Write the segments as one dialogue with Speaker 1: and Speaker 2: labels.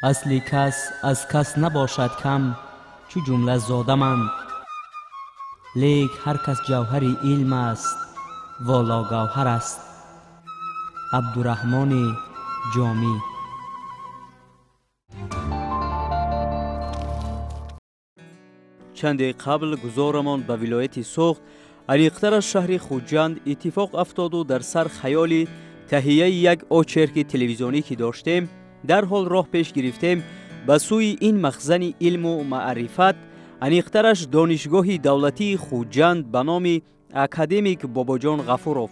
Speaker 1: اصلی کس از کس نباشد کم، چو جمله زادمند. لیک هر کس جوهری علم است، والا گوهر است. عبدالرحمن جامی. چندی قبل گذارمان به ولایت سوخت عریقتر از شهر خوجند اتفاق افتاد و در سر خیالی تهیه یک آچرک تلویزیونی که داشتیم در حال راه پیش گرفتیم به سوی این مخزن علم و معرفت. عریقترش دانشگاه دولتی خوجند به نام اکادمیک باباجان غفورов.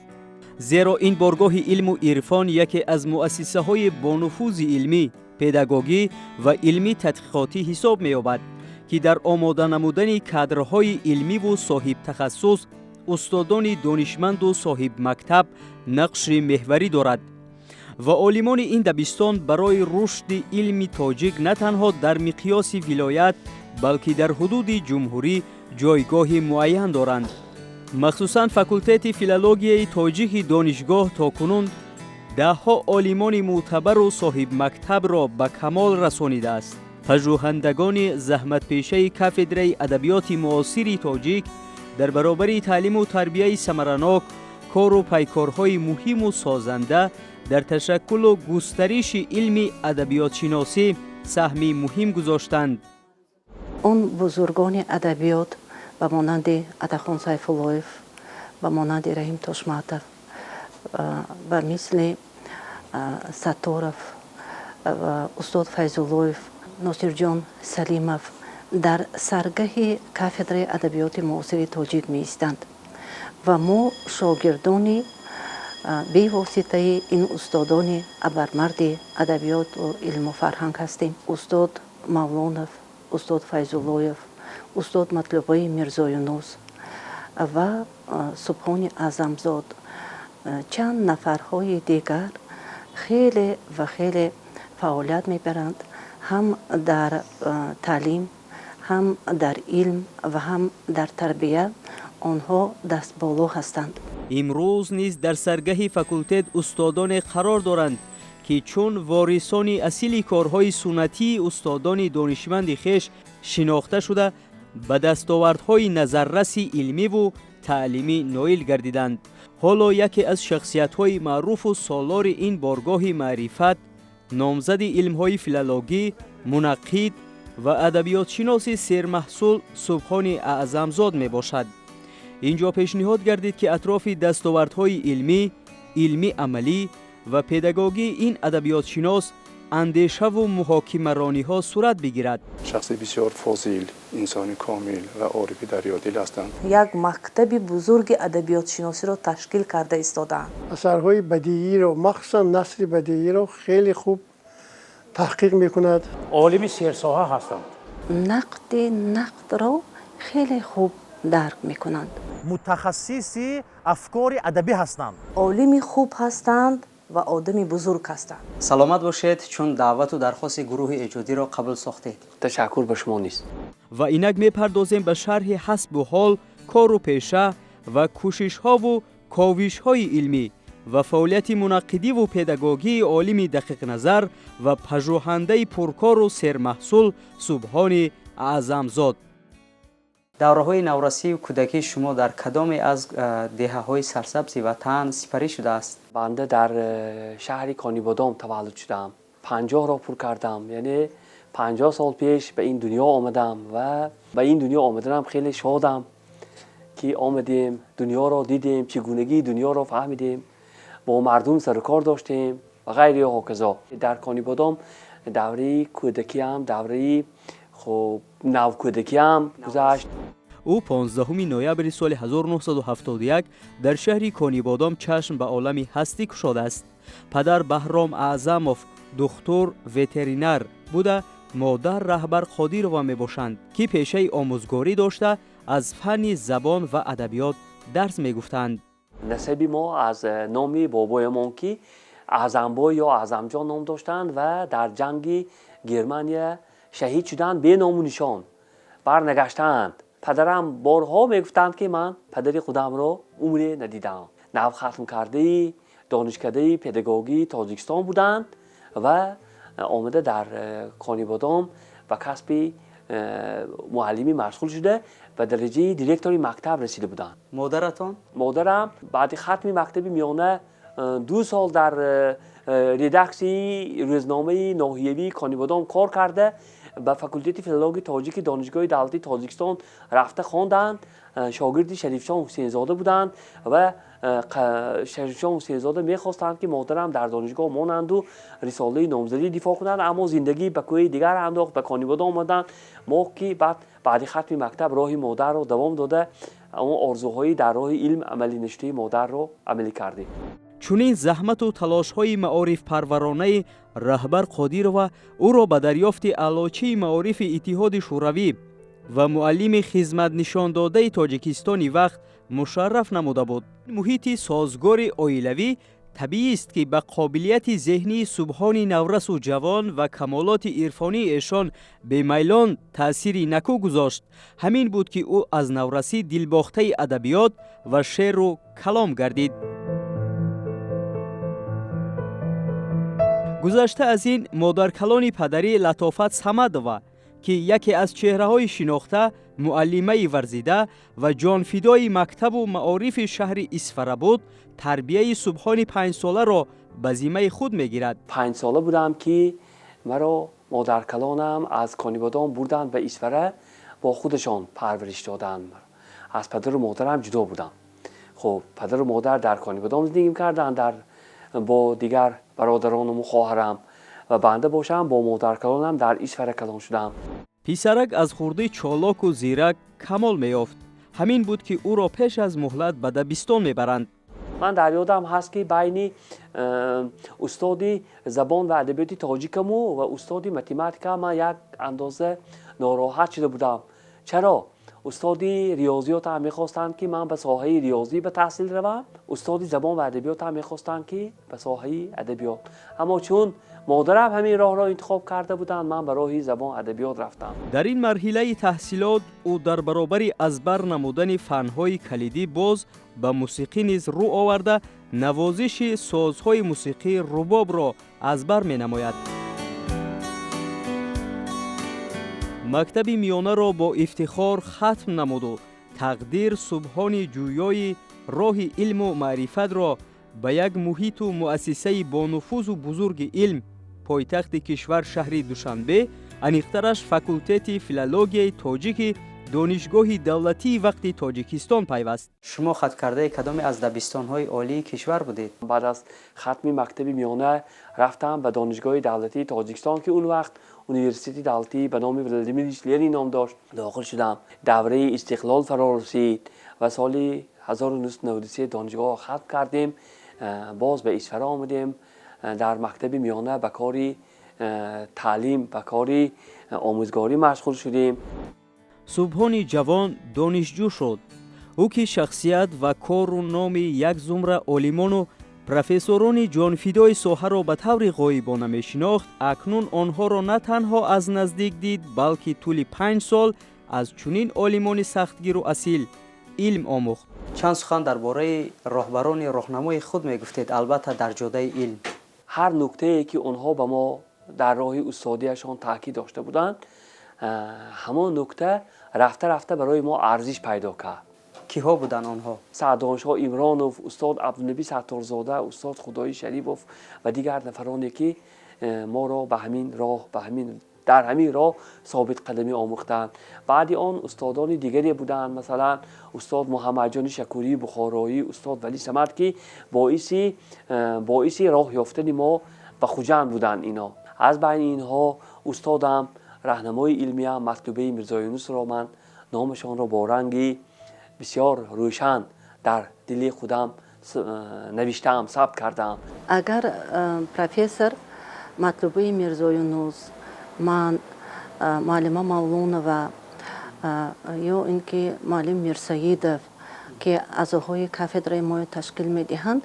Speaker 1: زیرا این بارگاه علم و عرفان یکی از مؤسسه های با نفوذ علمی، پداگوژی و علمی تحقیقاتی حساب می یابد که در آماده نمودن کادرهای علمی و صاحب تخصص، استادان دانشمند و صاحب مکتب نقش محوری دارد و عالمان این دبستان برای رشد علم تاجیک نه تنها در مقیاس ولایت بلکه در حدود جمهوری جایگاه معین دارند. مخصوصاً فاکولته فیلولوژی تاجیک دانشگاه تاکنون دهها عالمان معتبر و صاحب مکتب را به کمال رسانیده است. پژوهندگان زحمت پیشه کافدره ادبیات معاصر تاجیک در برابر تعلیم و تربیت ثمرناک کار و پیکارهای مهم و سازنده در تشکل و گسترش علم ادبیات شناسی سهمی مهم گذاشتند.
Speaker 2: اون بزرگان ادبیات و مانند عطاخان سیف‌الله‌یف و مانند رحیم تاشماتov و مثل ستارов و استاد فیض‌اللهیف، ناصرجان سلیمов در سرگاه کافدره ادبیات معاصر تاجیک می ایستند و ما شاگردان به واسطه این استادان ابرمرد ادبیات و علم و فرهنگ هستیم. استاد مولانов، استاد فیض‌اللهیف، استاد مطلوبی میرزایونوس و سبحان اعظمزاد چند نفرهای دیگر خیلی و خیلی فعالیت میبرند، هم در تعلیم، هم در علم و هم در تربیت. آنها دست بالا هستند.
Speaker 1: امروز نیز در سرگاه فاکولته استادان قرار دارند که چون وارثان اصیل کارهای سنتی استادان دانشمند خویش شناخته شده به دستاوردهای نظررس علمی و تعلیمی نائل گردیدند. حالا یکی از شخصیت‌های معروف و سالار این بارگاه معرفت، نامزد علم‌های فیلولوژی، منقد و ادبیات شناس سرمحصول سبحان اعظمزاد می باشد. اینجا پیشنهاد گردید که اطراف دستاوردهای علمی عملی و پداگوژی این ادبیات شناس اندیشه و محاکمه رانی ها صورت بگیرد.
Speaker 3: شخص بسیار فاضل، انسان کامل و عارف دریادل هستند.
Speaker 4: یک مکتب بزرگ ادبیات شناسی را تشکیل کرده ایستادند.
Speaker 5: اثرهای بدیعی را، مخصوصا نثر بدیعی را خیلی خوب تحقیق میکند.
Speaker 6: عالم سیرساحه هستند.
Speaker 2: نقد را خیلی خوب درک میکنند.
Speaker 6: متخصص افکار ادبی هستند.
Speaker 4: عالم خوب هستند و آدمی بزرگ هستند.
Speaker 7: سلامت باشید چون دعوت و درخواست گروه ایجادی را قبول ساختید.
Speaker 8: تشکر به شما نیست.
Speaker 1: و اینک میپردازیم به شرح حسب و حال کار و پیشه و کوشش ها و کاوش های علمی و فعالیت منقدی و پداگوژی عالم دقیق نظر و پژوهنده پرکار و سرمحصول سبحان اعظمزاد.
Speaker 7: دوره‌های نورسی و کودکی شما در کدام از دهه‌های سرسبز وطن سپری شده است؟
Speaker 8: بنده در شهر کانیبادام تولد شدم. 50 را پر کردم، یعنی 50 سال پیش به این دنیا آمدم و به این دنیا آمدنم خیلی شادم که آمدیم، دنیا را دیدیم، چگونگی دنیا را فهمیدیم، با مردم سر کار داشتیم و غیره و هکذا. در کانیبادام دوره کودکی هم، دوره نوکودکی هم گذشت.
Speaker 1: او 15 نوامبر سال 1971 در شهر کانیبادام چشم به عالم هستی گشاده است. پدر بهرام اعظمov دکتر وترینر بوده، مادر رهبر قادیرova میباشند که پیشه آموزگاری داشته از فن زبان و ادبیات درس میگفتند.
Speaker 8: نسب ما از نام بابایمان که اعظمبای یا اعظمجان نام داشتند و در جنگ گرمانیا شهید شدند، به نام و نشان برنگشتند. پدرم بارها میگفتند که من پدر خودم را عمری ندیدم. نو ختم کرده دانشکده پداگوژی تاجیکستان بودند و آمده در کانی بادام و کسب معلمی مشغول شده و درجه دیرکتوری مکتب رسیده بودند.
Speaker 7: مادرتان؟
Speaker 8: مادرم بعد ختم مکتب میانه 2 سال در ریدکسی روزنامه ناحیوی کانی بادام کار کرده. به فاکولته فیلولوژی تاجیک دانشگاه دولتی تاجیکستان رفته خواندند. شاگرد شریفشاه حسین زاده بودند و شریفشاه حسین زاده میخواستند که مادرم در دانشگاه مانند و رساله نامزدی دفاع کنند، اما زندگی به کوی دیگر انداخت. به کانی بادام آمدند. ما که بعد ختم مکتب راه مادر رو دوام داده، اما آرزوهایی در راه علم عملی نشته مادر رو عملی کردیم.
Speaker 1: چونین زحمت و تلاش‌های معارف پرورانه رهبر قادرова او را به دریافت علاچه معارف اتحاد شوروی و معلم خدمت نشان داده تاجیکستانی وقت مشرف نموده بود. محیط سازگار عائلوی طبیعی است که به قابلیت ذهنی سبحان نورس و جوان و کمالات عرفانی ایشان به میلان تأثیری نکو گذاشت. همین بود که او از نورسی دلباخته ادبیات و شعر و کلام گردید. گذشته از این مادرکلان پدری لطافت صمدова که یکی از چهره‌های شناخته، معلمه ورزیده و جانفدای مکتب و معارف شهر اصفهان بود، تربیه سبحان 5 ساله را به ذمه خود میگیرد.
Speaker 8: 5 ساله بودم که مرا مادرکلانم از کانی بادام بردند به اصفهان، با خودشان پرورش دادند. از پدر و مادرم جدا بودم. خب پدر و مادر در کانی بادام زندگی کردند، با دیگر برادرانم و خواهرم، و بنده باشم با مادرکلانم در اصفهان کلان شدم.
Speaker 1: پسرک از خورده چالاک و زیرک کمال میافت. همین بود که او را پیش از مهلت به دبستان میبرند.
Speaker 8: من در یادم هست که بین استادی زبان و ادبیات تاجیکم و استادی متماتیک من یک اندازه ناراحت شده بودم. چرا؟ استادی ریاضیات هم میخواستند که من به ساحه ریاضی به تحصیل روم، استادی زبان و ادبیات هم میخواستند که به ساحه ادبیات. اما چون مادرم همین راه را انتخاب کرده بودند، من به راه زبان ادبیات رفتم.
Speaker 1: در این مرحله تحصیلات او در برابر از بر نمودن فنهای کلیدی باز به موسیقی نیز رو آورده نوازش سازهای موسیقی رباب را از بر می نماید. مکتب میانه را با افتخار ختم نمود و تقدیر سبحان جویای راه علم و معرفت را به یک محیط و مؤسسه با نفوذ و بزرگ علم پایتخت کشور شهر دوشنبه، انیخترش فاکولته فیلولوژی تاجیک دانشگاه دولتی وقتی تاجیکستان پیوست.
Speaker 7: شما ختم کرده کدام از دبستان‌های عالی کشور بودید؟
Speaker 8: بعد از ختم مکتب میانه رفتم به دانشگاه دولتی تاجیکستان که اون وقت یونیورسیته دولتی به نام ولادیمیر لنین نام داشت. داخل شدم. دوره استقلال فرا رسید و سال 1993 دانشگاه ختم کردیم. باز به اصفهان آمدیم. در مکتب میانه به کاری تعلیم، به کاری آموزگاری مشغول شدیم.
Speaker 1: سبحان جوان دانشجو شد. او که شخصیت و کار و نام یک زمره عالمان و پروفسوران جانفدای ساحه را به طور غایبانه می شناخت، اکنون آنها را نه تنها از نزدیک دید بلکه طول 5 سال از چنین عالمان سختگیر و اصیل علم آموخت.
Speaker 7: چند سخن درباره راهبران راهنمای خود می گفتید، البته در جاده علم.
Speaker 8: هر نکته که آنها به ما در راه استادیشان تاکید داشته بودند، همان نکته رفته رفته برای ما ارزش پیدا کرد.
Speaker 7: کیها بودن آنها؟
Speaker 8: سعدانشاه ایمرانوف، استاد عبدالنبی ستارزاده، استاد خدایی شریفوف و دیگر نفرانی که ما را به همین راه در همین راه ثابت قدمی آموختند. بعد آن استادان دیگری بودند، مثلا استاد محمد جان شکوری بخارایی، استاد ولی صمد که باعث راه یافتن ما به خوجند بودند. اینا از بین اینها استادم راهنمای علمی مکتوبه میرزا یونس را من نامشان را با رنگی بسیار روشن در دل خودم نوشتم، ثبت کردم.
Speaker 2: اگر پروفسور مطلوبه میرزا یونس، من معلمه مولونова یا اینکه معلم میرسیدов که اعضاهای کافدرای ما تشکیل میدهند،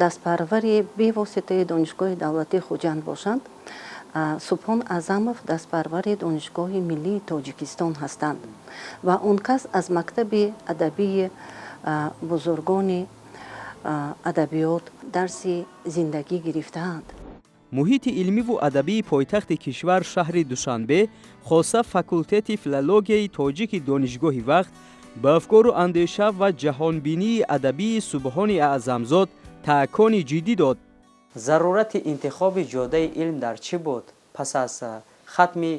Speaker 2: دستپروری به واسطه دانشگاه دولتی خوجند باشند. سبحان اعظمov دستپرور دانشگاه ملی تاجیکستان هستند و اون کس از مکتب ادبی بزرگان ادبیات درس زندگی گرفتند.
Speaker 1: муҳити илмӣ ву адабии пойтахти кишвар шаҳри Душанбе хоса факултети филологияи тоҷики донишгоҳи вақт ба афкору андеша ва ҷаҳонбинии адабии Субҳони Аъзамзод таъкони ҷиддӣ дод.
Speaker 7: зарурати интихоби ҷодаи илм дар чӣ буд? Пас аз хатми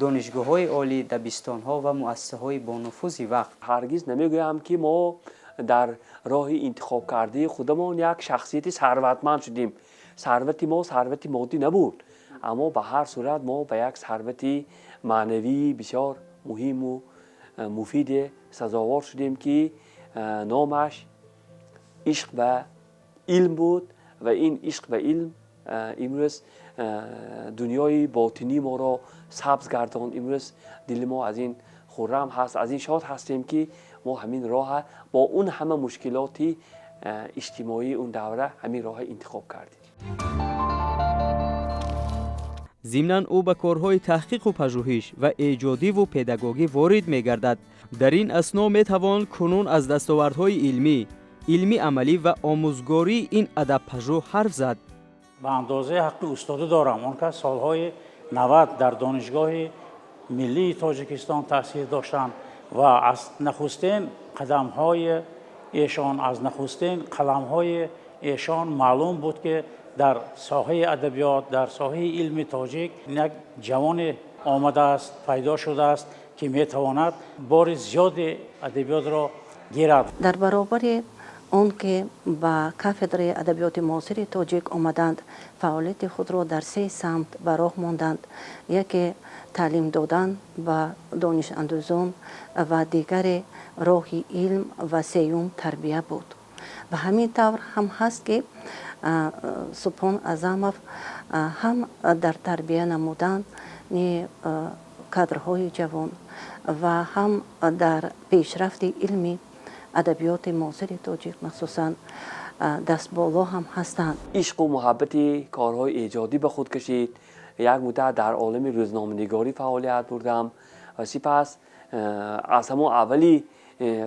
Speaker 7: донишгоҳҳои олӣ, дабистонҳо ва муассисаҳои бонуфузи вақт.
Speaker 8: ҳаргиз намегӯям ки мо дар роҳи интихобкардаи худамон як шахсияти сарватманд шудем. сарвати мо сарвати моддӣ набуд, аммо ба ҳар сурат мо ба як сарвати маънавии бисёр муҳиму муфиде сазовор шудем ки номаш ишқ ба илм буд ва ин ишқ ба илм имрӯз дунёи ботинӣ моро сабз гардонд. имрӯз дили мо аз ин хуррам ҳаст, аз ин шод ҳастем ки мо ҳамин роҳа бо он ҳама мушкилоти иҷтимоии он давра ҳамин роҳа интихоб кардем.
Speaker 1: зимнан ӯ ба корҳои таҳқиқу пажӯҳиш ва эҷодиву педагогӣ ворид мегардад. дар ин асно метавон кунун аз дастовардҳои илмӣ амалӣ ва омӯзгории ин адабпажӯҳ ҳарф зад.
Speaker 6: ба андозаи ҳаққи устодӣ дорам. Он кас солҳои 90 дар донишгоҳи миллии тоҷикистон таҳсил доштанд ва аз нахустин қадамҳои эшон, аз нахустин қаламҳои эшон маълум буд ки дар соҳаи адабиёт, дар соҳаи илми тоҷик як ҷавоне омадааст, пайдо шудааст ки метавонад бори зиёди адабиётро гирад.
Speaker 2: дар баробари он ки ба кафедраи адабиёти муосири тоҷик омаданд, фаъолияти худро дар 3 самт ба роҳ монданд. яке таълим додан ба донишандӯзон ва дигаре роҳи илм ва сеюм тарбия буд. ба ҳамин тавр ҳам ҳаст ки Субҳон Аъзамов ҳам дар тарбия намудан кадрҳои ҷавон ва ҳам дар пешрафти илми адабиёти муосири тоҷик махсусан дастболо ҳам ҳастанд.
Speaker 8: ишқу муҳаббати корҳои эҷодӣ ба худ кашид. як муддат дар олами рӯзноманигорӣ фаъолият бурдам ва сипас аз ҳамон аввали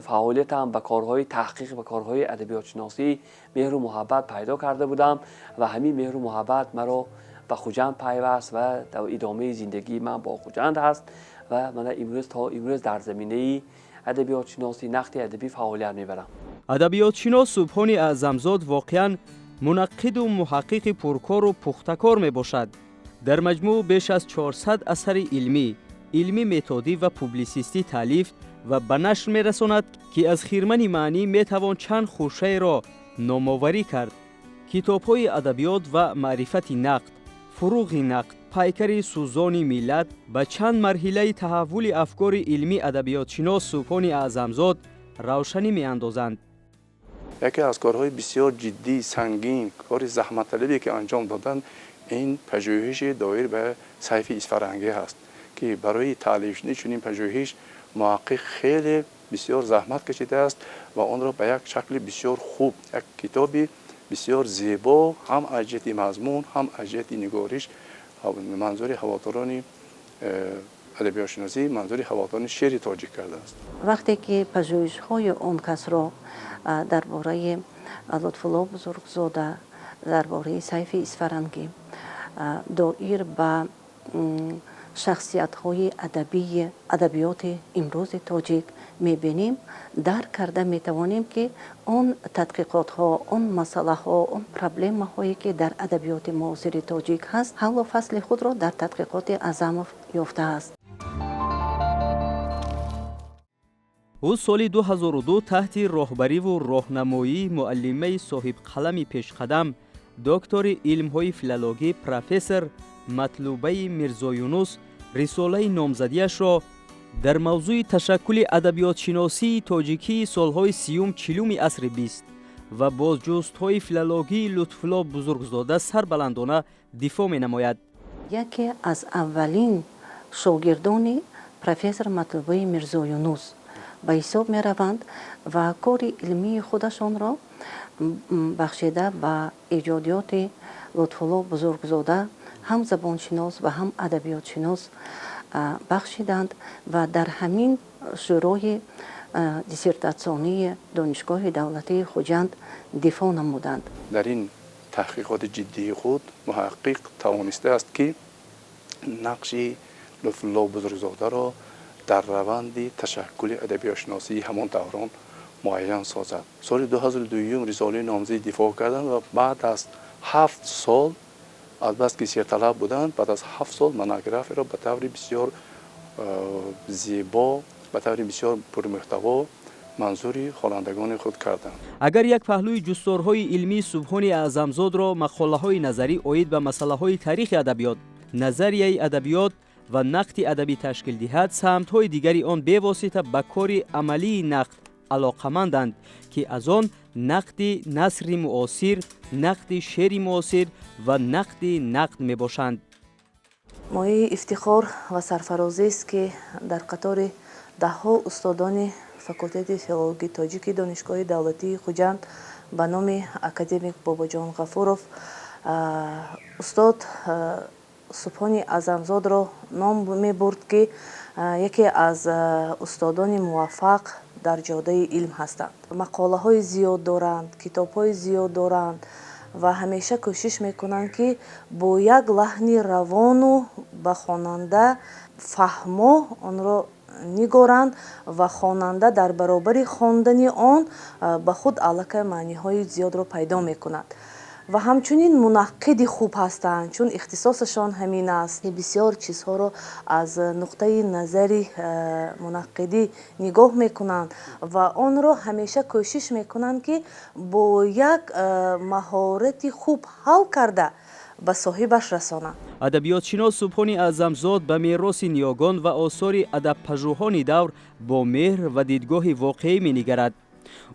Speaker 8: фаъолиятам ба корҳои таҳқиқ ва корҳои адабиётшиносӣ меҳру муҳаббат пайдо карда будам ва ҳамин меҳру муҳаббат маро ба Хуҷанд пайваст ва дар идомаи зиндагии ман бо Хуҷанд ҳаст ва мана имрӯз то имрӯз дар заминаи адабиётшиносӣ нақди адабӣ фаъолият мебарам.
Speaker 1: адабиётшинос Субҳони Аъзамзод воқеан мунаққиду муҳаққиқи пуркору пухтакор мебошад. дар маҷмӯъ беш аз 400 асари илмӣ методӣ ва публисистӣ таълиф ва ба нашр мерасонад ки аз хирмани маънӣ метавон чанд хушаеро номоварӣ кард. китобҳои адабиёт ва маърифати нақд, фуруғи нақд, пайкари сӯзони миллат ба чанд марҳилаи таҳаввули афкори илмӣ адабиётшинос Субҳони Аъзамзод равшанӣ меандозанд.
Speaker 3: яке аз корҳои бисёр ҷиддӣ, сангин, кори заҳматталабе ки анҷом доданд, ин пажӯҳиши доир ба сайфи исфарангӣ ҳаст ки барои таълиф шудани чунин пажӯҳиш муҳаққиқ хеле бисёр заҳмат кашидааст ва онро ба як шакли бисёр хуб, як китоби бисёр зебо, ҳам аз ҷиҳати мазмун, ҳам аз ҷиҳати нигориш, манзури ҳавоторони адабиётшиносӣ, манзури ҳавоторони шеъри тоҷик кардааст.
Speaker 2: вақте ки пажӯҳишҳои он касро дар бораи Лутфулло Бузургзода, дар бораи сайфи исфарангӣ доир ба шахсиятҳои адабиёти имрӯзи тоҷик мебинем, дарк карда метавонем ки он тадқиқотҳо, он масъалаҳо, он проблемаҳое ки дар адабиёти муосири тоҷик ҳаст, ҳаллу фасли худро дар тадқиқоти Аъзамов ёфтааст.
Speaker 1: ӯ соли 2002 таҳти роҳбариву роҳнамоии муаллимаи соҳибқалами пешқадам, доктори илмҳои филологӣ профессор Матлубаи Мирзоюнус рисолаи номзадиашро дар мавзӯи ташаккули адабиётшиносии тоҷикии солҳои 30-40 асри 20 ва бозҷустҳои филологии Лутфулло Бузургзода сарбаландона дифоъ менамояд.
Speaker 2: яке аз аввалин шогирдони профессор Матлубаи Мирзоюнус ба ҳисоб мераванд ва кори илмии худашонро бахшида ба эҷодиёти Лутфулло Бузургзода ҳам забоншинос ва ҳам адабиётшинос бахшиданд ва дар ҳамин шӯрои диссертатсионии донишгоҳи давлатии Хуҷанд дифоъ намуданд.
Speaker 3: дар ин تحقیقات جدی خود محقق توانسته است که نقش لطف الله بزرگزاده را در روند تشکل ادبیات شناسی همان دوران معین سازد. سال 2002 رساله نامزد دفاع کردند و بعد از 7 سال البته که سرطلب بودند، بعد از 7 سال مناگراف را به طور بسیار زیبا، به طور بسیار پرمحتوا منظور خوانندگان خود کردند.
Speaker 1: اگر یک پهلوی جستارهای علمی سبحان اعظمزاد را مقاله‌های نظری اوید به مسئله‌های تاریخ ادبیات، نظریه ادبیات و نقد ادبی تشکیل دهد، سمت‌های دیگری آن به واسطه به کار عملی نقد علاقمندند که از آن نقد نثر معاصر، نقد شعر معاصر و نقد میباشند.
Speaker 4: مایه افتخار و سرفرازی است که در قطار ده‌ها استادان فاکولته فیلولوژی تاجیک دانشگاه دولتی خوجند به نام اکادمیک باباجان غفورов استاد سبحان اعظمزاد را نام می برد که یکی از استادان موفق در جاده علم هستند. مقاله های زیاد دارند، کتاب های زیاد دارند و همیشه کوشش میکنند که با یک لحن روان و به خواننده فهمو آن را نگارند و خواننده در برابر خواندن آن به خود علاقه معنی های زیاد را پیدا میکند. و همچنین منقد خوب هستند، چون اختصاصشان همین است. بسیار چیزها را از نقطه نظری منقدی نگاه میکنند و آن را همیشه کوشش میکنند که با یک مهارت خوب حل کرده به صاحبش رسانند.
Speaker 1: ادبیات شناس سبحان اعظمزاد به میراث نیاگان و آثار ادب پژوهان دور با مهر و دیدگاه واقعی می‌نگرد.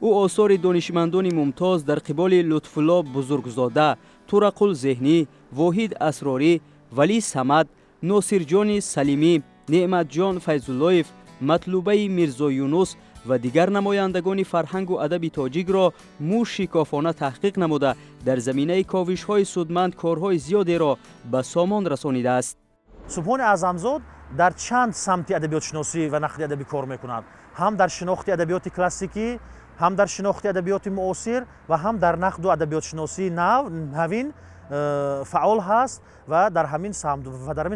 Speaker 1: او آثار دانشمندان ممتاز در قبال لطف الله بزرگزاده، طرق ذهنی، واحد اسراری، ولی صمد، ناصر جان سلیمی، نعمت جان فیض‌اللهیف، مطلوبه میرزا یونس و دیگر نمایندگان فرهنگ و ادب تاجیک را موشکافانه تحقیق نموده در زمینه کاوش‌های سودمند کارهای زیادی را به سامان رسانیده است.
Speaker 9: سبحان اعظمزاد در چند سمت ادبیات شناسی و نقد ادبی کار میکنند، هم در شناخت ادبیات کلاسیکی، هم در شناخت ادبیات معاصر و هم در نقد و ادبیات شناسی نوین فعال هست و در همین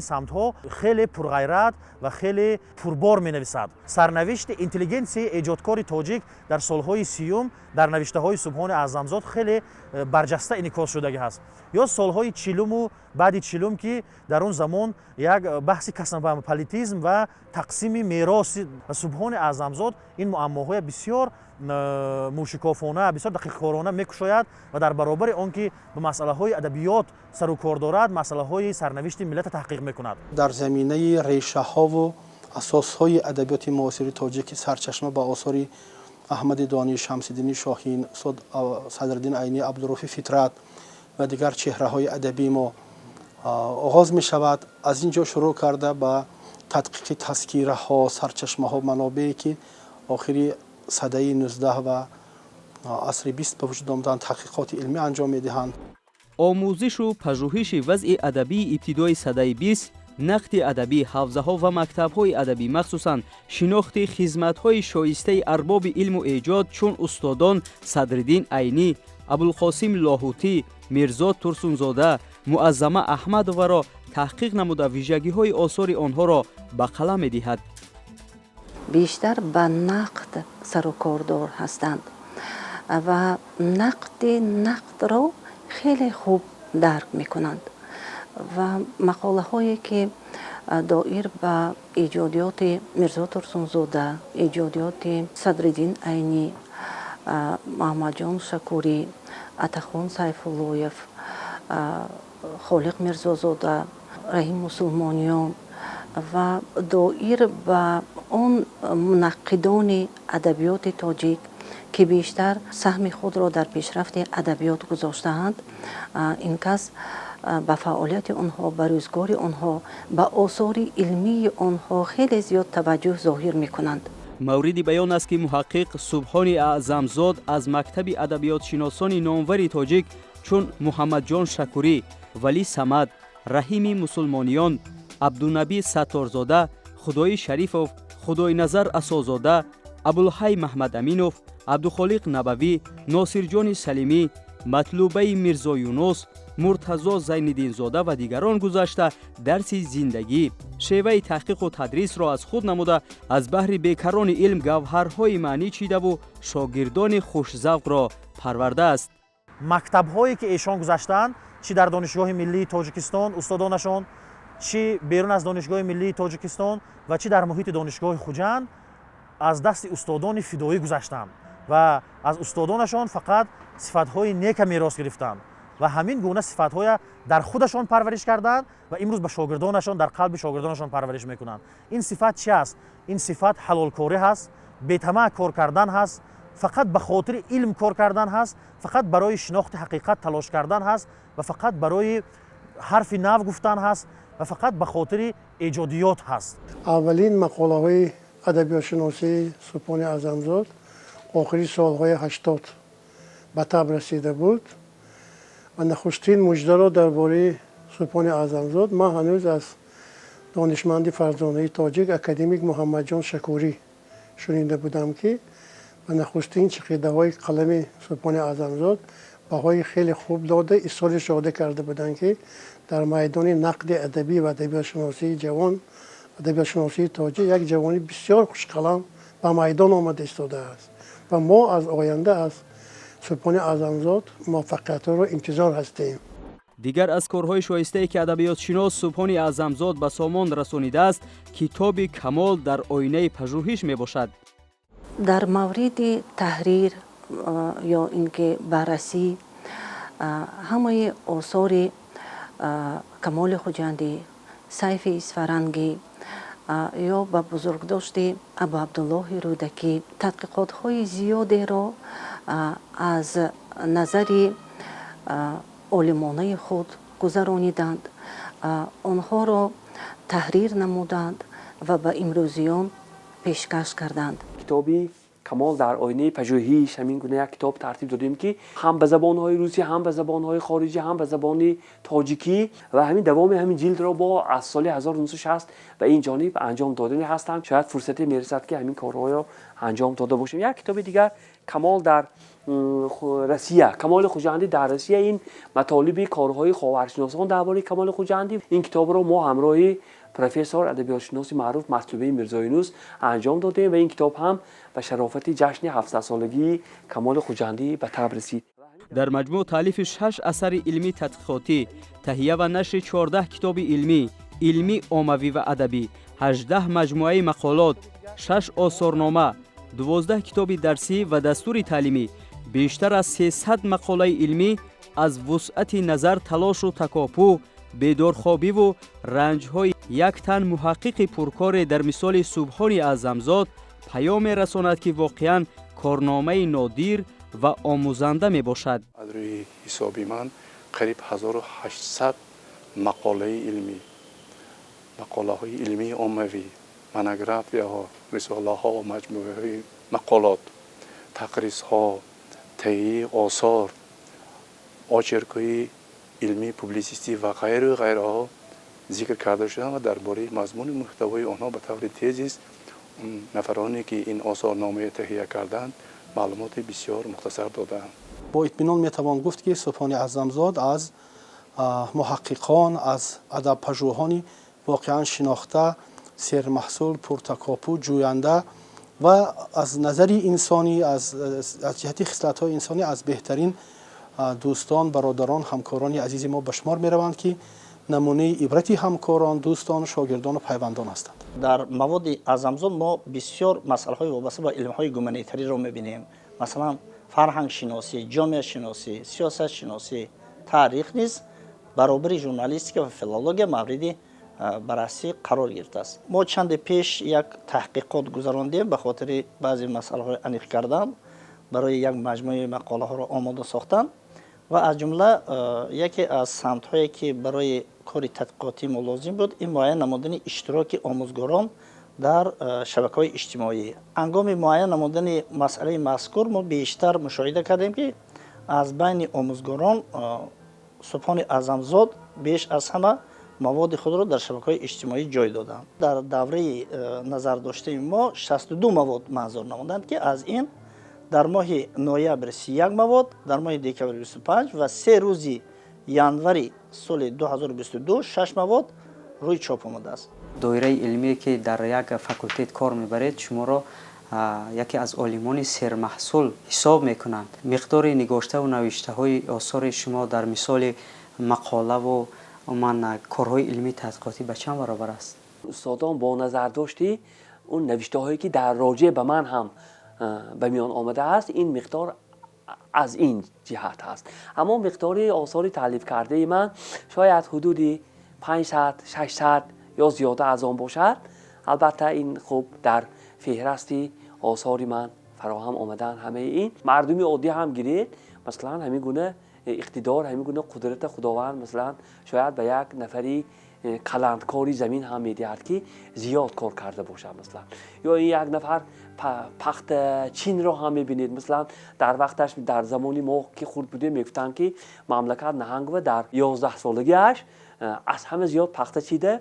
Speaker 9: سمت ها خیلی پرغیرت و خیلی پربار می نویسد. سرنوشت اینتلیجنسی ایجادکار تاجیک در سالهای 30 در نوشته های سبحان اعظمزاد خیلی برجسته انعکاس شده است. یا سالهای 40 و بعد 40 که در اون زمان یک بحث کسموپولیتیسم و تقسیم میراث سبحان اعظمزاد این معماهای بسیار موشکافانه، بسیار دقیق‌کارانه می‌کشاید و در برابر آنکه به مسئله‌های ادبیات سر و کار دارد، مسئله‌های سرنوشت ملت تحقیق می‌کند.
Speaker 5: در زمینه ریشه‌ها و اساس‌های ادبیات معاصر تاجیک سرچشمه با آثار احمد دانی، شمس‌الدین شاهین، صدرالدین عینی، عبدالرؤوف فطرت و دیگر چهره‌های ادبی ما آغاز می‌شود. از اینجا شروع کرده به تدقیق تذکیره‌ها، سرچشمه‌ها، منابعی که آخری سده 19 و عصر 20 به وجود آمدن تحقیقات علمی انجام میدهند.
Speaker 1: آموزش و پژوهش وضع ادبی ابتدای سده 20، نقد ادبی، حوزه ها و مکتب های ادبی، مخصوصاً شناخت خدمت های شایسته ارباب علم و ایجاد چون استادان صدرالدین عینی، ابوالقاسم لاهوتی، میرزا ترسونزاده، معظمه احمد و را تحقیق نموده ویژگی های آثار آنها را به قلم می‌دهد.
Speaker 2: بیشتر به نقد سر و کاردار هستند و نقد را خیلی خوب درک میکنند و مقاله هایی که دایر به ایجادیات میرزا ترسونزاده، ایجادیات صدرالدین عینی، محمد جان شکوری، عطاخان سیف‌اللهیف، خالق میرزازاده، رحیم مسلمانیان و دایر به آن منقدان ادبیات تاجیک که بیشتر سهم خود را در پیشرفت ادبیات گذاشته‌اند، این کس به فعالیت آنها، به روزگار آنها، به آثار علمی آنها خیلی زیاد توجه ظاهر می‌کنند.
Speaker 1: موردی بیان است که محقق سبحان اعظمزاد از مکتب ادبیات شناسان نامور تاجیک چون محمد جان شکوری، ولی صمد، رحیم مسلمانیان، عبدالنبی ستارزاده، خدای شریفوف، خدای نظر اسازاده، ابوالحی محمد امینوف، عبدالخالق نبوی، ناصر جان سلیمی، матлубаи мирзо юнус, муртазо зайниддинзода ва дигарон гузашта дарси зиндагӣ, шеваи таҳқиқу тадрисро аз худ намуда, аз баҳри бекарони илм гавҳарҳои маънӣ чидаву шогирдони хушзавқро парвардааст.
Speaker 9: мактабҳое ки эшон гузаштанд, чӣ дар донишгоҳи миллии тоҷикистон устодонашон, чӣ берун аз донишгоҳи миллии тоҷикистон ва чӣ дар муҳити донишгоҳи хуҷанд, аз дасти устодони фидоӣ гузаштанд ва аз устодонашон фақат сифатҳои нека мерос гирифтанд ва ҳамин гуна сифатҳоя дар худашон парвариш карданд ва имрӯз ба шогирдонашон, дар қалби шогирдонашон парвариш мекунанд. ин сифат чӣ аст? ин сифат ҳалолкорӣ ҳаст, бетамаъ кор кардан ҳаст, фақат ба хотири илм кор кардан ҳаст, фақат барои шинохти ҳақиқат талош кардан ҳаст ва фақат барои ҳарфи нав гуфтан ҳаст ва фақат ба хотири эҷодиёт ҳаст.
Speaker 10: аввалин мақолаҳои адабиётшиносии Субҳони Аъзамзод охири солҳои 80 ба таб расида буд ва нахустин муҷдаро дар бораи Субҳони Аъзамзод ман ҳанӯз аз донишманди фарзонаи тоҷик академик Муҳаммаҷон Шакурӣ шунида будам ки ва нахустин чиқидаҳои қалами Субҳони Аъзамзод баҳои хеле хуб дода исоли шода карда буданд ки дар майдони нақди адабӣ ва адабиётшиносии ҷавон, адабиётшиносии тоҷик як ҷавони бисёр хушқалам ба майдон омада истодааст ва мо аз оянда аз Субҳони Аъзамзод муваффақиятҳоро интизор ҳастем.
Speaker 1: дигар аз корҳои шоистае ки адабиётшинос Субҳони Аъзамзод ба сомон расонидааст, китоби камол дар оинаи пажӯҳиш мебошад.
Speaker 2: дар мавриди таҳрир ё ин ки баррасӣ ҳамаи осори Камоли Хуҷандӣ, Сайфи Исфарангӣ ё ба бузургдошти Абу Абдуллоҳи Рӯдакӣ тадқиқотҳои зиёдеро аз назари олимонаи худ гузарониданд, онҳоро таҳрир намуданд ва ба имрӯзиён пешкаш карданд.
Speaker 8: китоби камол дар оинаи пажӯҳиш ҳамин гуна як китоб тартиб додем ки ҳам ба забонҳои русӣ, ҳам ба забонҳои хориҷӣ, ҳам ба забони тоҷикӣ ва ҳамин давоми ҳамин ҷилдро бо аз соли 1960 ба ин ҷониб анҷом додани ҳастанд. шояд фурсате мерасад ки ҳамин корҳоро анҷом дода бошем. як китоби дигар камол дар Россия, Камоли Хуҷандӣ дар Россия, ин матолиби корҳои ховаршиносон дар бораи Камоли Хуҷандӣ. ин китобро мо ҳамроҳи профессор адабиётшиноси маъруф Матлубаи Мирзо Юнус анҷом додем ва ин китоб ҳам ба шарофати ҷашни 700-солагии Камоли Хуҷандӣ ба таб расид.
Speaker 1: дар маҷмӯъ таълифи 6 асари илмӣ тадқиқотӣ, таҳия ва нашри 14 китоби илмӣ оммавӣ ва адабӣ, 18 маҷмӯаи мақолот, 6 осорнома, 12 китоби дарсӣ ва дастури таълимӣ, бештар аз 300 мақолаи илмӣ аз вусъати назар, талошу такопӯ, бедорхобиву ранҷҳои як тан муҳаққиқи пуркоре дар мисоли Субҳони Аъзамзод паёме расонад ки воқеан корномаи нодир ва омӯзанда мебошад.
Speaker 3: аз рӯи ҳисоби ман қариб 1800 мақолаи илмӣ, мақолаҳои илмии оммавӣ, монографияҳо, рисолаҳо, маҷмӯъаҳои мақолот, тақризҳо, таҳиyaи осор, очеркҳои илмии публисистӣ ва ғайру ғайраҳо зикр карда шуданд ва дар бораи мазмуни муҳтавои онҳо ба таври тезис нафароне ки ин осорномаи таҳия карданд маълумоти бисёр мухтасар доданд.
Speaker 5: бо итминон метавон гуфт ки Субҳони Аъзамзод аз муҳаққиқон, аз адабпажӯҳони воқеан шинохта, сермаҳсул, пуртакопу, ҷӯянда ва аз назари инсонӣ, аз ҷиҳати хислатҳои инсонӣ аз беҳтарин дӯстон, бародарон, ҳамкорони азизи мо ба шумор мераванд ки намунаи ибрати ҳамкорон, дӯстон, шогирдону пайвандон ҳастанд.
Speaker 11: дар маводи Аъзамзод мо бисёр масъалаҳои вобаста ба илмҳои гуманитариро мебинем. масалан фарҳангшиносӣ, ҷомеашиносӣ, сиёсатшиносӣ, таърих низ баробари журналистика ва филология мавриди баррасӣ қарор гирифтааст. мо чанде пеш як таҳқиқот гузарондем ба хотири баъзе масъалаҳои аниқ кардан, барои як маҷмӯи мақолаҳоро омода сохтан ва аз ҷумла яке аз самтҳое ки барои кори тадқиқотӣ мо лозим буд, ин муайян намудани иштироки омӯзгорон дар шабакаҳои иҷтимоӣ. ҳангоми муайян намудани масъалаи мазкур мо бештар мушоҳида кардем ки аз байни омӯзгорон Субҳони Аъзамзод беш аз ҳама маводи худро дар шабакаҳои иҷтимоӣ ҷой доданд. дар давраи назардоштаи мо 62 мавод манзур намуданд ки аз ин در ماه نوامبر 31 مواد، در ماه دکامبر 25 و 3 روز январи соли 2022 6 مواد روی چاپ آمده است.
Speaker 7: دایره علمی که در یک فاکولتیت کار میبرید شما را یکی از عالمان سرمحصول حساب میکنند. مقدار نگاشته و نوشته های آثار شما در مثال مقاله و کارهای علمی تحقیقاتی به چند برابر است؟
Speaker 8: استادان با نظر داشتی اون نوشته هایی که در راجع به من هم به میان آمده است این مقدار از این جهت است. اما مقدار آثار تالیف کرده من شاید حدود 500 600 یا زیاده از آن باشد. البته این خوب در فهرستی آثار من فراهم آمدن. همه این مردمی عادی هم گیرید مثلا همین گونه اقتدار همین گونه قدرت خداوند مثلا شاید به یک نفری کلندکاری زمین هم میدهد که زیاد کار کرده باشه مثلا، یا یک نفر پخت چین را هم میبینید مثلا در وقتش در زمانی ما که خورد بودیم میگفتن که مملکت نهنگ و در 11 سالگیش از همه زیاد پخت چیده.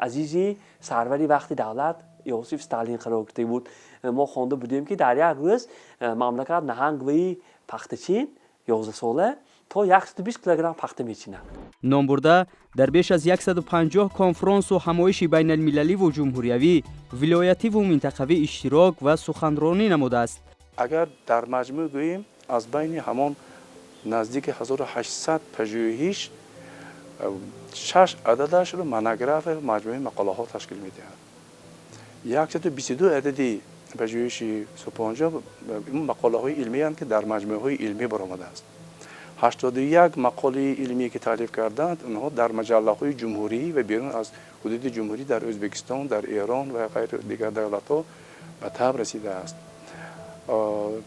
Speaker 8: عزیزی سروری وقتی دولت یوسف استالین قرار گرفته بود ما خوانده بودیم که در یک روز مملکت نهنگ و پخت چین 11 ساله تا 120 کیلوگرم پخته میچینند.
Speaker 1: نام برده در بیش از 150 کنفرانس و همایش بین المللی و جمهوریوی، ولایتی و منطقوی اشتراک و سخنرانی نموده است.
Speaker 3: اگر در مجموع گوییم از بین همان نزدیک 1800 پژوهش 6 عددش رو مونوگراف مجموعه مقاله ها تشکیل میدهند. 122 عددی پژوهشی 150 مقاله های علمی هستند که در مجموعه های علمی برآمده است. 81 مقاله علمی که تالیف کردند اونها در مجله های جمهوری و بیرون از حدود جمهوری در ازبکستان، در ایران و غیر دیگر دولت ها به تب رسیده است.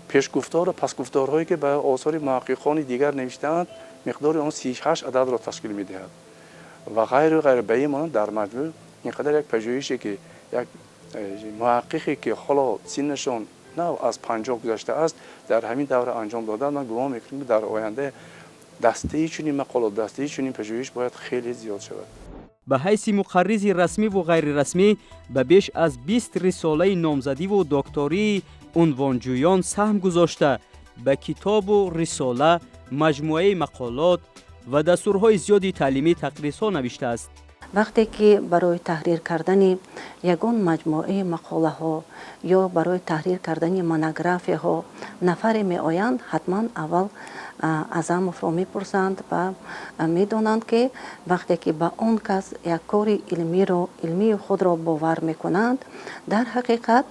Speaker 3: پیشگفتار و پسگفتارهایی که به آثار محققان دیگر نوشته‌اند مقدار آن 38 عدد را تشکیل می‌دهد و غیر به این مانند در مجموع اینقدر یک پژوهشی که یک محققی که حالا سنشان نه از 50 گذشته است در همین دوره انجام دادن، من گمان می‌کنم در آینده دسته چنین مقالات دسته چنین پژوهش باید خیلی زیاد شود.
Speaker 1: به حیث مقرض رسمی و غیر رسمی به بیش از 20 رساله نامزدی و دکتری عنوانجویان سهم گذاشته به کتاب و رساله، مجموعه مقالات و دستورهای زیادی تعلیمی تقریص‌ها نوشته است.
Speaker 2: وقتی که برای تحریر کردن یگان مجموعه مقاله ها یا برای تحریر کردن مونوگراف ها نفری می آیند، حتما اول از امف را می پرسند و می دانند که وقتی که به آن کس یک کار علمی خود را باور می کنند در حقیقت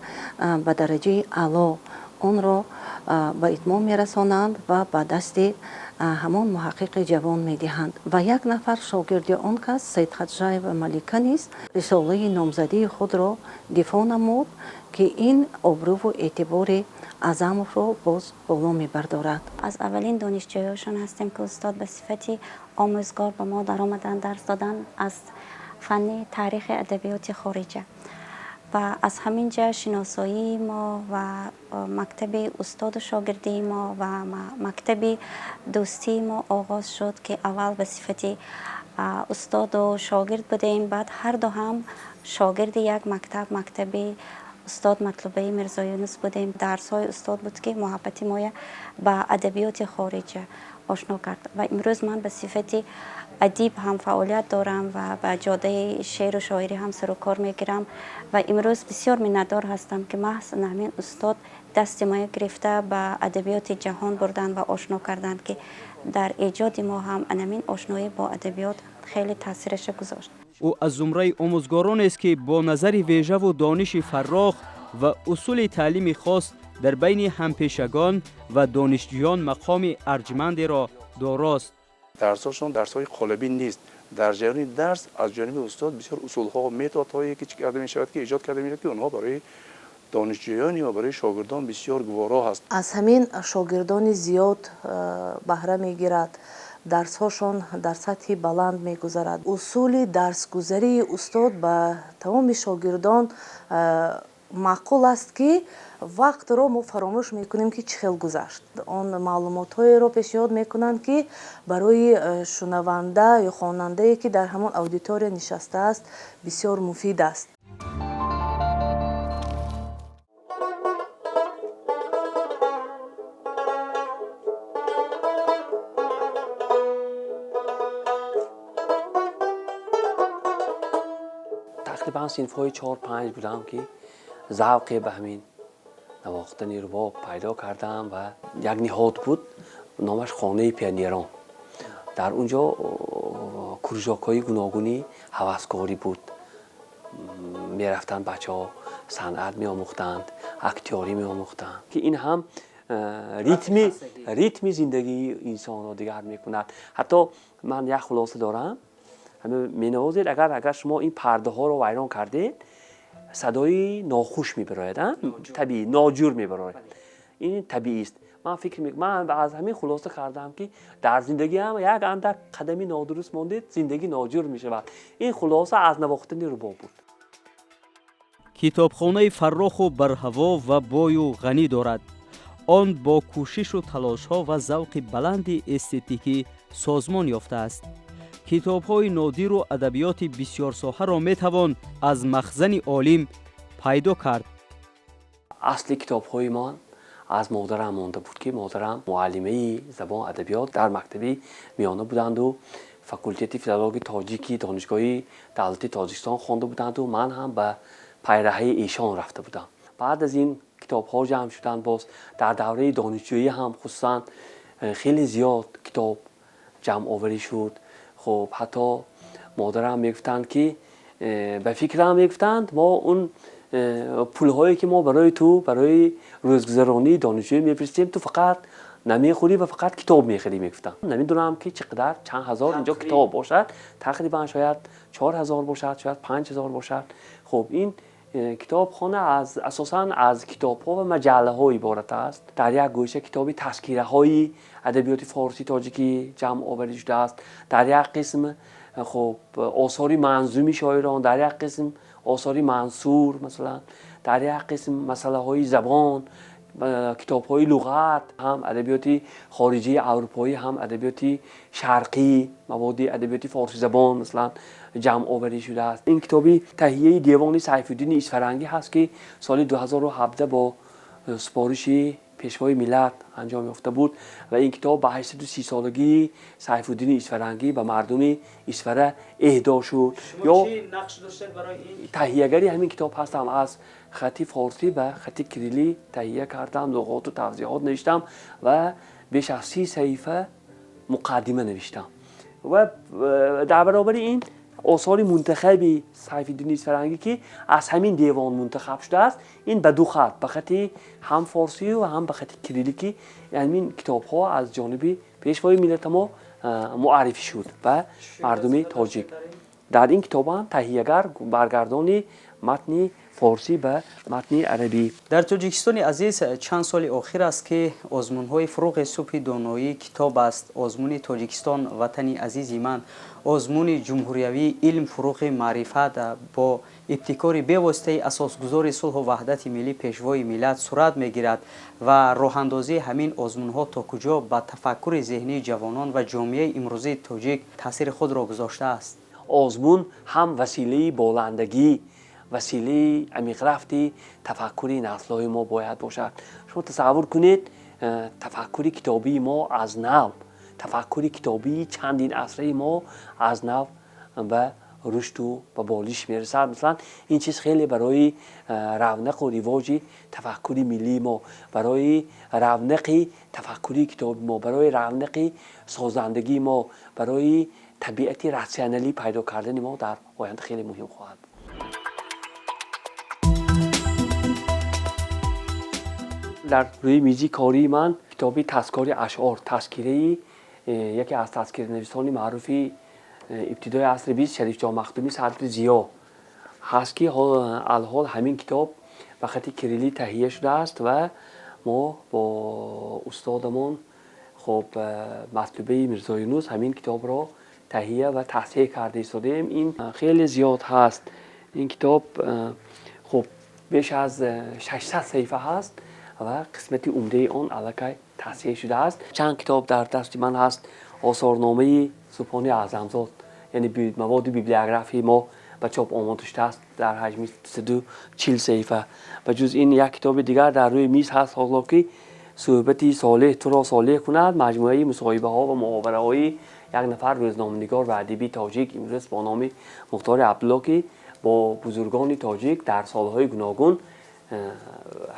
Speaker 2: به درجه اعلی آن را به اتمام می رسانند و به دست همان محقق جوان می دهند. و یک نفر شاگرد آن کس سید خدیجه و ملکه نیز رساله نامزدی خود را دفاع نمود که این آبرو و اعتبار اعظم را باز بالا می بردارد.
Speaker 12: از اولین دانشجویان هستیم که استاد به صفتی آموزگار به ما در آمدن درس دادن از فن تاریخ ادبیات خارجه و از همینجا شناسایی ما و مکتب استاد و شاگردی ما و مکتب دوستی ما آغاز شد که اول به صفتی استاد و شاگرد بودیم، بعد هر دو هم شاگرد یک مکتب استاد مطلوبه میرزا یونس بودیم. درس های استاد بود که محبت ما به ادبیات خارجه آشنا کرد و امروز من به صفتی ادیب هم فعالیت دارم و به جاده شعر و شاعری هم سر و کار میگیرم و امروز بسیار منتدار هستم که محض همین استاد دست ما گرفته به ادبیات جهان بردن و آشنا کردن که در ایجاد ما هم همین آشنایی با ادبیات خیلی تاثیرش گذاشت.
Speaker 1: او از زمره آموزگاران است که با نظر ویژه و دانش فراخ و اصول تعلیم خاص در بین همپیشگان و دانشجویان مقام ارجمند را داراست.
Speaker 3: درسشون درس‌های قالبی نیست. در جریان درس از جانب استاد بسیار اصول‌ها و متدهای که کرده می‌شود که ایجاد کرده می‌شود که اونها برای دانشجویان و برای شاگردان بسیار گوارا هست.
Speaker 4: از همین شاگردان زیاد بهره می‌گیرد. درس‌هاشون در سطح بلند می‌گذرد. اصول درس‌گذاری استاد به تمام شاگردان معقول است که وقت رو ما فراموش میکنیم که چه خیلی گذشت. آن معلومات‌های رو پیشنهاد میکنند که برای شنونده یا خواننده که در همان اودیتوری نشسته است بسیار مفید است.
Speaker 8: تقریبا صنف‌های 4-5 بودم که ذوق به همین نواختن رباب پیدا کردم و یک نهاد بود نامش خانه پیانیران. در اونجا کروژاک‌های گوناگونی هوسکاری بود. میرفتن بچه‌ها صنعت می‌آموختند، اکتیاری می‌آموختند که این هم ریتم زندگی انسان را دیگر می‌کند. حتی من یک خلاصه دارم، همه می‌نوازید اگر شما این پرده ها رو ویران کردید صدای ناخوش می‌براید، طبیعی ناجور می‌براید. این طبیعی است. من از همین خلاصه کردم که در زندگی هم یک اندک قدمی نادرست ماندید زندگی ناجور می‌شود. این خلاصه از نواختن رباب بود.
Speaker 1: کتابخانه فراخ و برهوا و بوی و غنی دارد. آن با کوشش و تلاش‌ها و ذوق بلند استتیکی سازمان یافته است. کتاب‌های نادر و ادبیات بسیار ساحه را می‌توان از مخزن عالم پیدا کرد.
Speaker 8: اصل کتاب‌های من از مادرم مانده بود که مادرم معلمه زبان ادبیات در مکتبی میانه بودند و فاکولته فیلولوژی تاجیکی دانشگاه دولتی تاجیکستان خوانده بودند و من هم به پیرهه ایشان رفته بودم. بعد از این کتاب‌ها جمع شدن باز در دوره دانشجویی هم خصوصا خیلی زیاد کتاب جمع آوری شد. خب حتی مادرم میگفتند که به فکرم میگفتند ما اون پول‌هایی که ما برای روزگذرانی دانشجویی میفرستیم تو فقط نمیخوری و فقط کتاب میخری میگفتن. نمیدونم که چقدر چند هزار اینجا کتاب باشد، تقریبا شاید 4000 باشد، شاید 5000 باشد. خب این کتابخانه اساساً از کتاب‌ها و مجله‌ها عبارت است. در یک گوشه کتابی تذکره‌های ادبیات فارسی تاجیکی جمع آوری شده است. در یک قسم خب آثاری منظومی شاعران، در یک قسم آثاری منثور، مثلا در یک قسم مسئله‌های زبان، کتاب‌های لغت، هم ادبیات خارجی اروپایی هم ادبیات شرقی، مواد ادبیات فارسی زبان مثلا جمع آوری شده است. این کتابی تهیه دیوان سیف‌الدین اصفهانی هست که سال 2017 با سپارش پیشوای ملت انجام یافته بود و این کتاب به حیث 30 سالگی سیف‌الدین اصفهانی به مردم اصفهان اهدا شد. یا
Speaker 1: نقش داشته برای این
Speaker 8: تهیه‌گری همین کتاب هستم. از خطی فارسی و خطی کریلی تهیه کردم، لغات و توضیحات نوشتم و بیش از 30 صفحه مقدمه نوشتم و در برابر این آثار منتخبی سیف‌الدین اصفهانی که از همین دیوان منتخب شده است، این به دو خط، به خط هم فارسی و هم به خط کریلی که این کتاب ها از جانب پیشوای ملت ما معرفی شد و مردم تاجیک. در این کتاب هم تهیه‌گر برگردانی متن فارسی به متن عربی.
Speaker 7: در تاجیکستان عزیز چند سال اخیر است که آزمون‌های فروغ صبح دانایی کتاب است. آزمون تاجیکستان وطن عزیز من، آزمون جمهوریوی علم فروغ معرفت با ابتکار بی‌واسطه اساسگذار صلح و وحدت ملی پیشوای ملت صورت می‌گیرد و راه‌اندازی همین آزمون‌ها تا کجا به تفکر ذهنی جوانان و جامعه امروزی تاجیک تاثیر خود را گذاشته است.
Speaker 8: آزمون هم وسیله بالندگی، وسیله عمیق رفتی تفکری نسل‌های ما باید باشد. شما تصور کنید تفکری کتابی ما از نو، تفکری کتابی چندین عصره ما از نو و رشد و به بالیش میرسد. مثلا این چیز خیلی برای رونق و رواج تفکری ملی ما، برای رونق تفکری کتابی ما، برای رونق سازندگی ما، برای طبیعت راسیونالی پیدا کردن ما در آینده خیلی مهم خواهد بود. در روی میزی کاری من کتابی تذکاری اشعار، تذکیره یکی از تذکیره نویسان معروفی ابتدای عصر 20 شریف جان مخدومی صدر ضیا هست که الحال همین کتاب به خط کریلی تهیه شده است و ما با استادمون خب مطلوبه میرزا یونس همین کتاب را تهیه و تصحیح کرده ایستادیم. این خیلی زیاد هست. این کتاب خب بیش از 600 صفحه هست و قسمت عمده آن الکی تصحیح شده است. چند کتاب در دست من هست. آثارنامه سبحانی اعظمزاد، یعنی مواد بیبلیوگرافی ما به چاپ آماده شده است در حجم 340 صفحه. و جز این یک کتاب دیگر در روی میز هست حالا که صحبتی صالح تو را صالح کند، مجموعه مصاحبه ها و محاوره های یک نفر روزنامه‌نگار و ادیبی تاجیک امروز با نام مختار عبدالله که با بزرگان تاجیک در سالهای گوناگون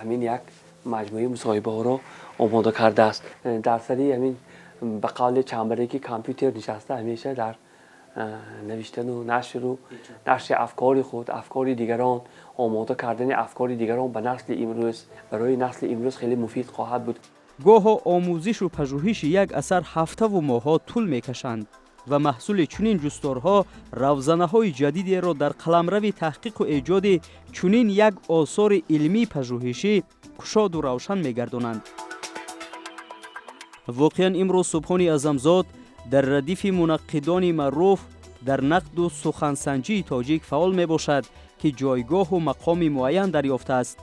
Speaker 8: همین یک مجموعه مصاحبه ها را آماده کرده است. در سری همین به قول چنبره که کامپیوتر نشسته همیشه در نوشتن و نشر افکار خود، افکار دیگران، آماده کردن افکار دیگران به نسل امروز، برای نسل امروز خیلی مفید خواهد بود.
Speaker 1: گاه آموزش و پژوهش یک اثر هفته و ماه‌ها طول می‌کشند و محصول چنین جستارها روزنه‌های جدیدی را در قلمرو تحقیق و ایجاد چنین یک آثار علمی پژوهشی گشاد و روشن می‌گردانند. واقعاً امروز سبحان اعظمزاد در ردیف منقدان معروف در نقد و سخنسنجی تاجیک فعال میباشد که جایگاه و مقام معین دریافته است.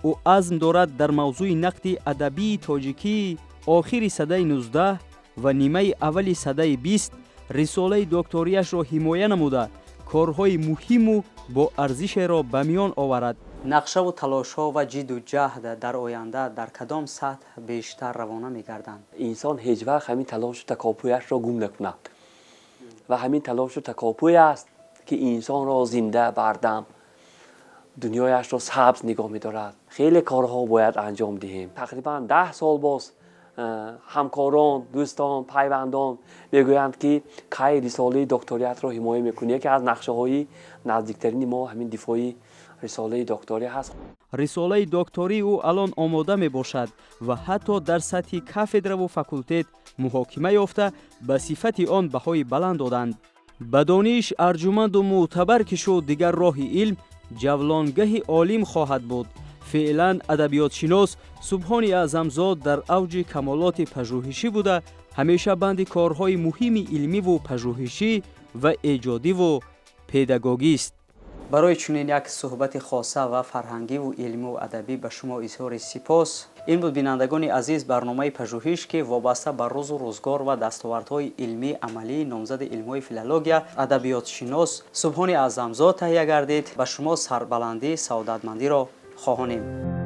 Speaker 1: او عزم دارد در موضوع نقد ادبی تاجیکی آخر سده 19 و نیمه اول سده 20 رساله دکتریش را حمایت نموده کارهای مهم و با ارزش را به میان آورد.
Speaker 7: نقشه و تلاش ها و جد و جهد در آینده در کدام سطح بیشتر روانه می‌گردند؟
Speaker 8: انسان هیچ وقت همین تلاش و تکاپویش را گم نکند و همین تلاش و تکاپوی است که انسان را زنده بردم دنیایش را سبز نگاه می‌دارد. خیلی کارها باید انجام دهیم. تقریبا 10 سال باز همکاران، دوستان، پیوندان میگویند که کی رساله دکتریت را حمایت می‌کنی. یکی از نقشه‌های نزدیکترین ما همین دفاعی رساله دکتری هست.
Speaker 1: رساله دکتری او الان آماده می باشد و حتی در سطح کافدره و فاکولتت محاکمه یافته به صفت آن بهای بلند دادند. به دانش ارجمند و معتبر که شد دیگر راه علم جولانگاه عالم خواهد بود. فعلا ادبیات شناس سبحان اعظمزاد در اوج کمالات پژوهشی بوده همیشه بند کارهای مهم علمی و پژوهشی و ایجادی و پداگوژی است.
Speaker 7: برای چنین یک صحبت خاصه و فرهنگی و علمی و ادبی به شما اظهار سپاس. این بود بینندگان عزیز برنامه پژوهش که وابسته به روز و روزگار و دستاوردهای علمی عملی نامزد علم‌های فیلولوژیا ادبیات شناس سبحان اعظمزاد تهیه گردید. به شما سربلندی سعادتمندی را خواهانیم.